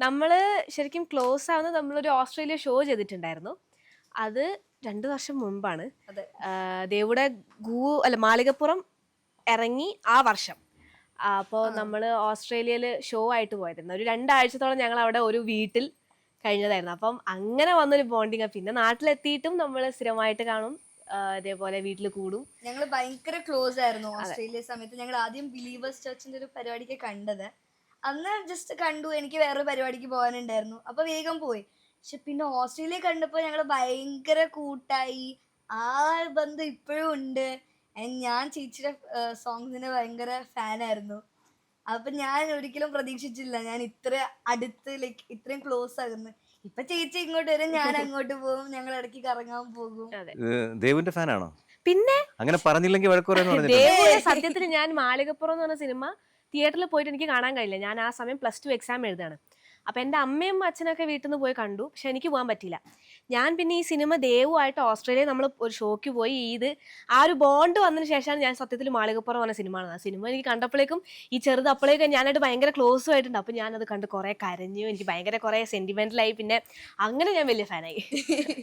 നമ്മള് ശരിക്കും ക്ലോസ് ആവുന്നത് നമ്മളൊരു ഓസ്ട്രേലിയ ഷോ ചെയ്തിട്ടുണ്ടായിരുന്നു. അത് 2 വർഷം മുമ്പാണ്. അതെ. ദേവുടെ മാളികപ്പുറം ഇറങ്ങി ആ വർഷം. അപ്പോൾ നമ്മള് ഓസ്ട്രേലിയയിൽ ഷോ ആയിട്ട് പോയതായിരുന്നു. ഒരു 2 ആഴ്ചത്തോളം ഞങ്ങൾ അവിടെ ഒരു വീട്ടിൽ കഴിഞ്ഞതായിരുന്നു. അപ്പം അങ്ങനെ വന്നൊരു ബോണ്ടിങ്. പിന്നെ നാട്ടിലെത്തിയിട്ടും നമ്മൾ സ്ഥിരമായിട്ട് കാണും. ഇതേപോലെ വീട്ടിൽ കൂടും. ഞങ്ങൾ ഭയങ്കര ക്ലോസ് ആയിരുന്നു ഓസ്ട്രേലിയ സമയത്ത്. ഞങ്ങൾ ആദ്യം ബിലീവേഴ്സ് ചർച്ചിന്റെ ഒരു പരിപാടിക്ക് കണ്ടത്. അന്ന് ജസ്റ്റ് കണ്ടു, എനിക്ക് വേറൊരു പരിപാടിക്ക് പോകാനുണ്ടായിരുന്നു, അപ്പൊ വേഗം പോയി. പക്ഷെ പിന്നെ ഓസ്ട്രേലിയ കണ്ടപ്പോൾ ഞങ്ങൾ ഭയങ്കര കൂട്ടായി. ആ ബന്ധം ഇപ്പോഴും ഉണ്ട്. ഞാൻ ചേച്ചിയുടെ സോങ്സിന് ഭയങ്കര ഫാനായിരുന്നു. അപ്പൊ ഞാൻ ഒരിക്കലും പ്രതീക്ഷിച്ചില്ല ഞാൻ ഇത്ര അടുത്ത് ലൈക്ക് ഇത്രയും ക്ലോസ് ആകുന്നു. ഇപ്പൊ ചേച്ചി ഇങ്ങോട്ട് വരും, ഞാൻ അങ്ങോട്ട് പോകും, ഞങ്ങൾ ഇടയ്ക്ക് കറങ്ങാൻ പോകും. അതെ. ദേവിന്റെ ഫാനാണോ? പിന്നെ അങ്ങനെ പറഞ്ഞില്ലെങ്കിൽ വഴക്ക് പറയുന്നു പറഞ്ഞിട്ടുണ്ട്. ദേവുടെ സത്യത്തിൽ ഞാൻ മാളികപ്പുറം എന്ന് പറഞ്ഞ സിനിമ തിയേറ്ററിൽ പോയിട്ട് എനിക്ക് കാണാൻ കഴിയില്ല. ഞാൻ ആ സമയം +2 എക്സാം എഴുതാണ്. അപ്പം എൻ്റെ അമ്മയും അച്ഛനൊക്കെ വീട്ടിൽ നിന്ന് പോയി കണ്ടു. പക്ഷെ എനിക്ക് പോകാൻ പറ്റിയില്ല. ഞാൻ പിന്നെ ഈ സിനിമ ദേവുമായിട്ട് ഓസ്ട്രേലിയയിൽ നമ്മൾ ഒരു ഷോയ്ക്ക് പോയി. ആ ഒരു ബോണ്ട് വന്നതിന് ശേഷമാണ് ഞാൻ സത്യത്തിൽ മാളികപ്പുറം പറഞ്ഞ സിനിമ കാണുന്നത്. ആ സിനിമ എനിക്ക് കണ്ടപ്പോഴേക്കും ഈ ചെറുത് അപ്പോഴേക്കും ഞാനായിട്ട് ഭയങ്കര ക്ലോസും ആയിട്ടുണ്ട്. അപ്പം ഞാനത് കണ്ട് കുറേ കരഞ്ഞു. എനിക്ക് ഭയങ്കര കുറേ സെൻറ്റിമെൻ്റലായി. പിന്നെ അങ്ങനെ ഞാൻ വലിയ ഫാനായി.